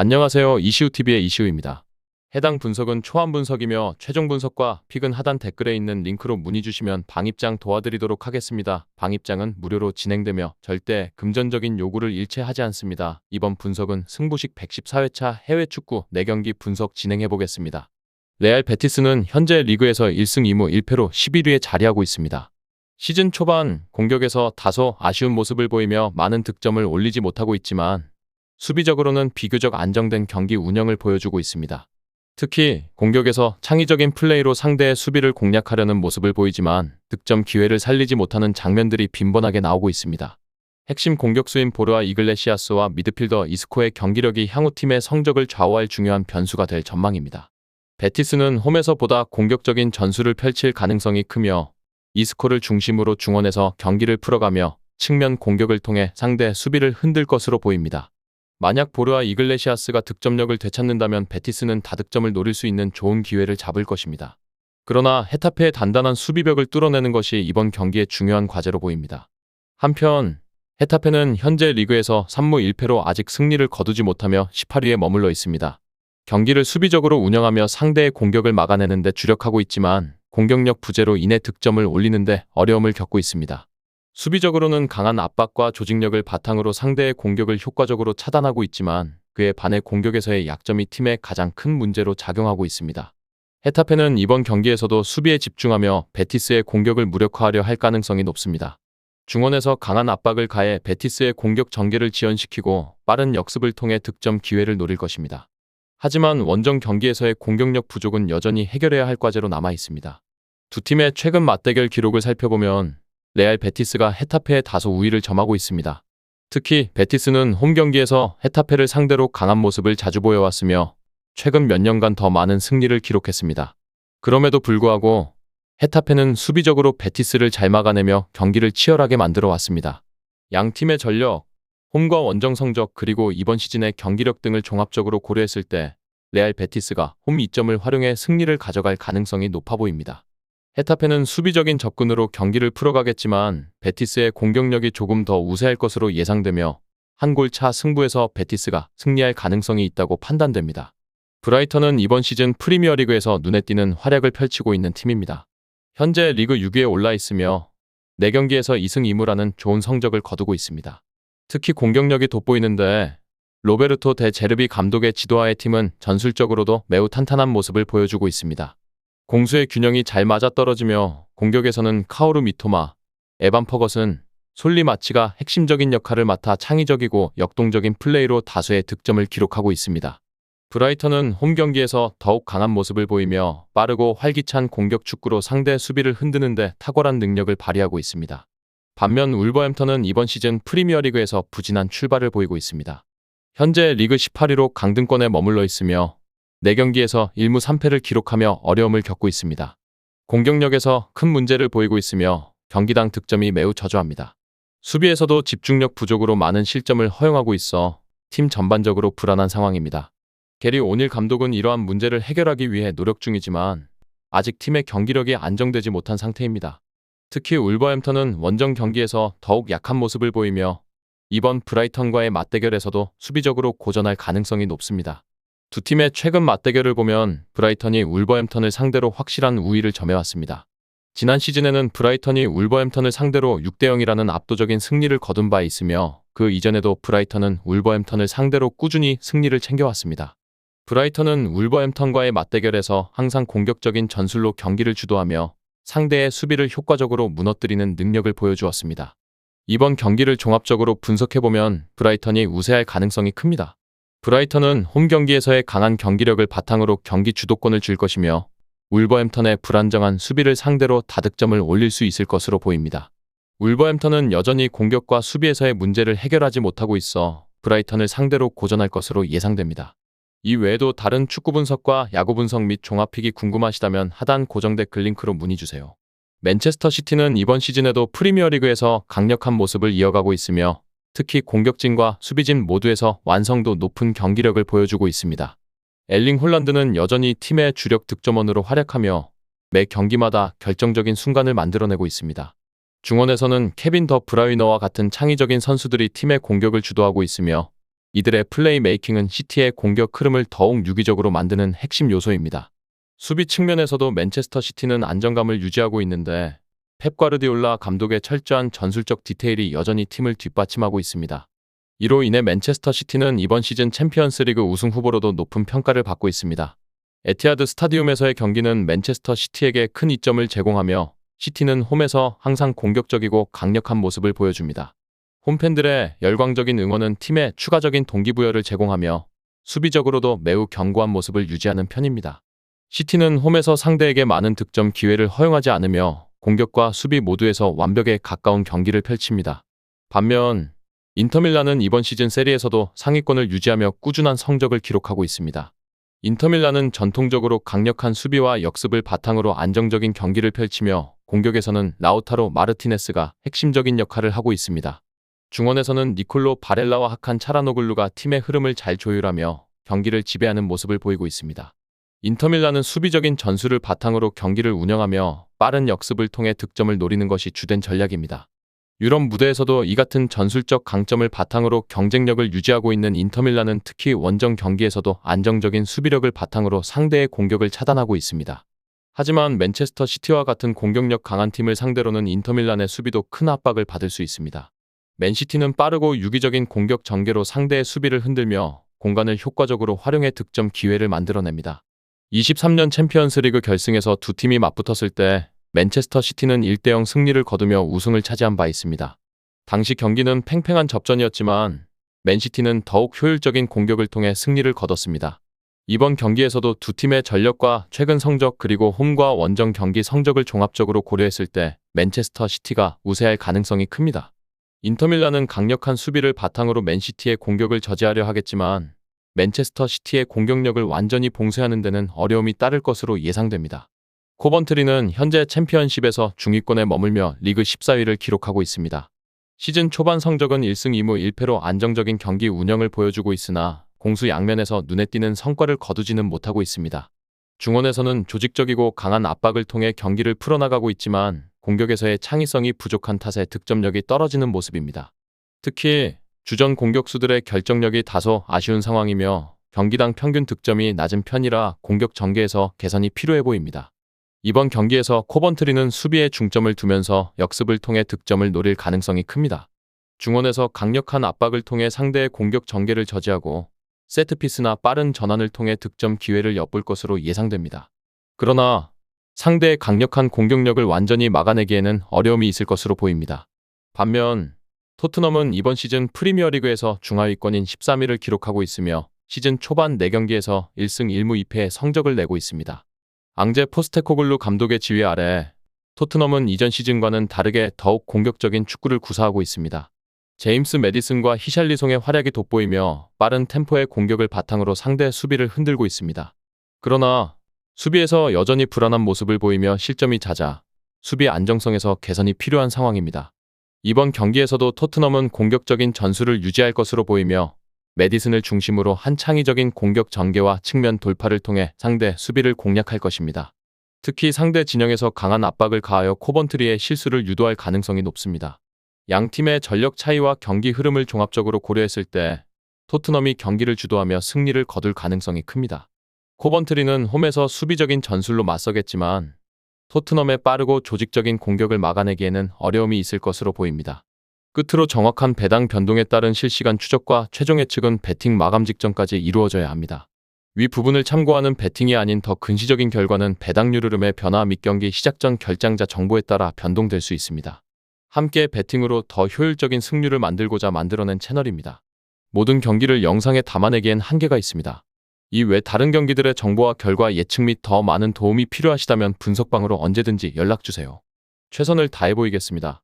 안녕하세요. 이시우TV의 이시우입니다. 해당 분석은 초안 분석이며 최종 분석과 픽은 하단 댓글에 있는 링크로 문의 주시면 방입장 도와드리도록 하겠습니다. 방입장은 무료로 진행되며 절대 금전적인 요구를 일체하지 않습니다. 이번 분석은 승부식 114회차 해외 축구 4경기 분석 진행해 보겠습니다. 레알 베티스는 현재 리그에서 1승 2무 1패로 11위에 자리하고 있습니다. 시즌 초반 공격에서 다소 아쉬운 모습을 보이며 많은 득점을 올리지 못하고 있지만 수비적으로는 비교적 안정된 경기 운영을 보여주고 있습니다. 특히 공격에서 창의적인 플레이로 상대의 수비를 공략하려는 모습을 보이지만 득점 기회를 살리지 못하는 장면들이 빈번하게 나오고 있습니다. 핵심 공격수인 보르아 이글레시아스와 미드필더 이스코의 경기력이 향후 팀의 성적을 좌우할 중요한 변수가 될 전망입니다. 베티스는 홈에서 보다 공격적인 전술을 펼칠 가능성이 크며 이스코를 중심으로 중원에서 경기를 풀어가며 측면 공격을 통해 상대 수비를 흔들 것으로 보입니다. 만약 보르아 이글레시아스가 득점력을 되찾는다면 베티스는 다득점을 노릴 수 있는 좋은 기회를 잡을 것입니다. 그러나 헤타페의 단단한 수비벽을 뚫어내는 것이 이번 경기의 중요한 과제로 보입니다. 한편 헤타페는 현재 리그에서 3무 1패로 아직 승리를 거두지 못하며 18위에 머물러 있습니다. 경기를 수비적으로 운영하며 상대의 공격을 막아내는 데 주력하고 있지만 공격력 부재로 인해 득점을 올리는 데 어려움을 겪고 있습니다. 수비적으로는 강한 압박과 조직력을 바탕으로 상대의 공격을 효과적으로 차단하고 있지만 그에 반해 공격에서의 약점이 팀의 가장 큰 문제로 작용하고 있습니다. 헤타페는 이번 경기에서도 수비에 집중하며 베티스의 공격을 무력화하려 할 가능성이 높습니다. 중원에서 강한 압박을 가해 베티스의 공격 전개를 지연시키고 빠른 역습을 통해 득점 기회를 노릴 것입니다. 하지만 원정 경기에서의 공격력 부족은 여전히 해결해야 할 과제로 남아 있습니다. 두 팀의 최근 맞대결 기록을 살펴보면 레알 베티스가 헤타페에 다소 우위를 점하고 있습니다. 특히 베티스는 홈 경기에서 헤타페를 상대로 강한 모습을 자주 보여왔으며 최근 몇 년간 더 많은 승리를 기록했습니다. 그럼에도 불구하고 헤타페는 수비적으로 베티스를 잘 막아내며 경기를 치열하게 만들어 왔습니다. 양 팀의 전력, 홈과 원정 성적 그리고 이번 시즌의 경기력 등을 종합적으로 고려했을 때 레알 베티스가 홈 이점을 활용해 승리를 가져갈 가능성이 높아 보입니다. 헤타페는 수비적인 접근으로 경기를 풀어가겠지만 베티스의 공격력이 조금 더 우세할 것으로 예상되며 한 골 차 승부에서 베티스가 승리할 가능성이 있다고 판단됩니다. 브라이턴은 이번 시즌 프리미어리그에서 눈에 띄는 활약을 펼치고 있는 팀입니다. 현재 리그 6위에 올라 있으며 4경기에서 2승 2무라는 좋은 성적을 거두고 있습니다. 특히 공격력이 돋보이는데 로베르토 데 제르비 감독의 지도하의 팀은 전술적으로도 매우 탄탄한 모습을 보여주고 있습니다. 공수의 균형이 잘 맞아떨어지며 공격에서는 카오루 미토마, 에반 퍼거슨, 솔리 마치가 핵심적인 역할을 맡아 창의적이고 역동적인 플레이로 다수의 득점을 기록하고 있습니다. 브라이턴은 홈 경기에서 더욱 강한 모습을 보이며 빠르고 활기찬 공격 축구로 상대 수비를 흔드는 데 탁월한 능력을 발휘하고 있습니다. 반면 울버햄턴은 이번 시즌 프리미어리그에서 부진한 출발을 보이고 있습니다. 현재 리그 18위로 강등권에 머물러 있으며 4경기에서 1무 3패를 기록하며 어려움을 겪고 있습니다. 공격력에서 큰 문제를 보이고 있으며 경기당 득점이 매우 저조합니다. 수비에서도 집중력 부족으로 많은 실점을 허용하고 있어 팀 전반적으로 불안한 상황입니다. 게리 오닐 감독은 이러한 문제를 해결하기 위해 노력 중이지만 아직 팀의 경기력이 안정되지 못한 상태입니다. 특히 울버햄턴은 원정 경기에서 더욱 약한 모습을 보이며 이번 브라이턴과의 맞대결에서도 수비적으로 고전할 가능성이 높습니다. 두 팀의 최근 맞대결을 보면 브라이턴이 울버햄턴을 상대로 확실한 우위를 점해왔습니다. 지난 시즌에는 브라이턴이 울버햄턴을 상대로 6대0이라는 압도적인 승리를 거둔 바 있으며 그 이전에도 브라이턴은 울버햄턴을 상대로 꾸준히 승리를 챙겨왔습니다. 브라이턴은 울버햄턴과의 맞대결에서 항상 공격적인 전술로 경기를 주도하며 상대의 수비를 효과적으로 무너뜨리는 능력을 보여주었습니다. 이번 경기를 종합적으로 분석해보면 브라이턴이 우세할 가능성이 큽니다. 브라이턴은 홈 경기에서의 강한 경기력을 바탕으로 경기 주도권을 줄 것이며 울버햄턴의 불안정한 수비를 상대로 다득점을 올릴 수 있을 것으로 보입니다. 울버햄턴은 여전히 공격과 수비에서의 문제를 해결하지 못하고 있어 브라이턴을 상대로 고전할 것으로 예상됩니다. 이 외에도 다른 축구 분석과 야구 분석 및 종합픽이 궁금하시다면 하단 고정 댓글 링크로 문의주세요. 맨체스터 시티는 이번 시즌에도 프리미어리그에서 강력한 모습을 이어가고 있으며 특히 공격진과 수비진 모두에서 완성도 높은 경기력을 보여주고 있습니다. 엘링 홀란드는 여전히 팀의 주력 득점원으로 활약하며 매 경기마다 결정적인 순간을 만들어내고 있습니다. 중원에서는 케빈 더 브라위너와 같은 창의적인 선수들이 팀의 공격을 주도하고 있으며 이들의 플레이메이킹은 시티의 공격 흐름을 더욱 유기적으로 만드는 핵심 요소입니다. 수비 측면에서도 맨체스터 시티는 안정감을 유지하고 있는데 펩 과르디올라 감독의 철저한 전술적 디테일이 여전히 팀을 뒷받침하고 있습니다. 이로 인해 맨체스터 시티는 이번 시즌 챔피언스리그 우승 후보로도 높은 평가를 받고 있습니다. 에티하드 스타디움에서의 경기는 맨체스터 시티에게 큰 이점을 제공하며 시티는 홈에서 항상 공격적이고 강력한 모습을 보여줍니다. 홈팬들의 열광적인 응원은 팀에 추가적인 동기부여를 제공하며 수비적으로도 매우 견고한 모습을 유지하는 편입니다. 시티는 홈에서 상대에게 많은 득점 기회를 허용하지 않으며 공격과 수비 모두에서 완벽에 가까운 경기를 펼칩니다. 반면 인터밀란은 이번 시즌 세리에서도 상위권을 유지하며 꾸준한 성적을 기록하고 있습니다. 인터밀란은 전통적으로 강력한 수비와 역습을 바탕으로 안정적인 경기를 펼치며 공격에서는 라우타로 마르티네스가 핵심적인 역할을 하고 있습니다. 중원에서는 니콜로 바렐라와 하칸 차라노글루가 팀의 흐름을 잘 조율하며 경기를 지배하는 모습을 보이고 있습니다. 인터밀란은 수비적인 전술을 바탕으로 경기를 운영하며 빠른 역습을 통해 득점을 노리는 것이 주된 전략입니다. 유럽 무대에서도 이 같은 전술적 강점을 바탕으로 경쟁력을 유지하고 있는 인터밀란은 특히 원정 경기에서도 안정적인 수비력을 바탕으로 상대의 공격을 차단하고 있습니다. 하지만 맨체스터 시티와 같은 공격력 강한 팀을 상대로는 인터밀란의 수비도 큰 압박을 받을 수 있습니다. 맨시티는 빠르고 유기적인 공격 전개로 상대의 수비를 흔들며 공간을 효과적으로 활용해 득점 기회를 만들어냅니다. 23년 챔피언스리그 결승에서 두 팀이 맞붙었을 때 맨체스터 시티는 1대0 승리를 거두며 우승을 차지한 바 있습니다. 당시 경기는 팽팽한 접전이었지만 맨시티는 더욱 효율적인 공격을 통해 승리를 거뒀습니다. 이번 경기에서도 두 팀의 전력과 최근 성적 그리고 홈과 원정 경기 성적을 종합적으로 고려했을 때 맨체스터 시티가 우세할 가능성이 큽니다. 인터밀란은 강력한 수비를 바탕으로 맨시티의 공격을 저지하려 하겠지만 맨체스터 시티의 공격력을 완전히 봉쇄하는 데는 어려움이 따를 것으로 예상됩니다. 코번트리는 현재 챔피언십에서 중위권에 머물며 리그 14위를 기록하고 있습니다. 시즌 초반 성적은 1승 2무 1패로 안정적인 경기 운영을 보여주고 있으나 공수 양면에서 눈에 띄는 성과를 거두지는 못하고 있습니다. 중원에서는 조직적이고 강한 압박을 통해 경기를 풀어나가고 있지만 공격에서의 창의성이 부족한 탓에 득점력이 떨어지는 모습입니다. 특히 주전 공격수들의 결정력이 다소 아쉬운 상황이며 경기당 평균 득점이 낮은 편이라 공격 전개에서 개선이 필요해 보입니다. 이번 경기에서 코번트리는 수비에 중점을 두면서 역습을 통해 득점을 노릴 가능성이 큽니다. 중원에서 강력한 압박을 통해 상대의 공격 전개를 저지하고 세트피스나 빠른 전환을 통해 득점 기회를 엿볼 것으로 예상됩니다. 그러나 상대의 강력한 공격력을 완전히 막아내기에는 어려움이 있을 것으로 보입니다. 반면 토트넘은 이번 시즌 프리미어리그에서 중하위권인 13위를 기록하고 있으며 시즌 초반 4경기에서 1승 1무 2패의 성적을 내고 있습니다. 앙제 포스테코글루 감독의 지휘 아래 토트넘은 이전 시즌과는 다르게 더욱 공격적인 축구를 구사하고 있습니다. 제임스 매디슨과 히샬리송의 활약이 돋보이며 빠른 템포의 공격을 바탕으로 상대 수비를 흔들고 있습니다. 그러나 수비에서 여전히 불안한 모습을 보이며 실점이 잦아 수비 안정성에서 개선이 필요한 상황입니다. 이번 경기에서도 토트넘은 공격적인 전술을 유지할 것으로 보이며 매디슨을 중심으로 한 창의적인 공격 전개와 측면 돌파를 통해 상대 수비를 공략할 것입니다. 특히 상대 진영에서 강한 압박을 가하여 코번트리의 실수를 유도할 가능성이 높습니다. 양 팀의 전력 차이와 경기 흐름을 종합적으로 고려했을 때 토트넘이 경기를 주도하며 승리를 거둘 가능성이 큽니다. 코번트리는 홈에서 수비적인 전술로 맞서겠지만 토트넘의 빠르고 조직적인 공격을 막아내기에는 어려움이 있을 것으로 보입니다. 끝으로 정확한 배당 변동에 따른 실시간 추적과 최종 예측은 배팅 마감 직전까지 이루어져야 합니다. 위 부분을 참고하는 배팅이 아닌 더 근시적인 결과는 배당률 흐름의 변화 및 경기 시작 전 결장자 정보에 따라 변동될 수 있습니다. 함께 배팅으로 더 효율적인 승률을 만들고자 만들어낸 채널입니다. 모든 경기를 영상에 담아내기엔 한계가 있습니다. 이외 다른 경기들의 정보와 결과 예측 및 더 많은 도움이 필요하시다면 분석방으로 언제든지 연락주세요. 최선을 다해 보이겠습니다.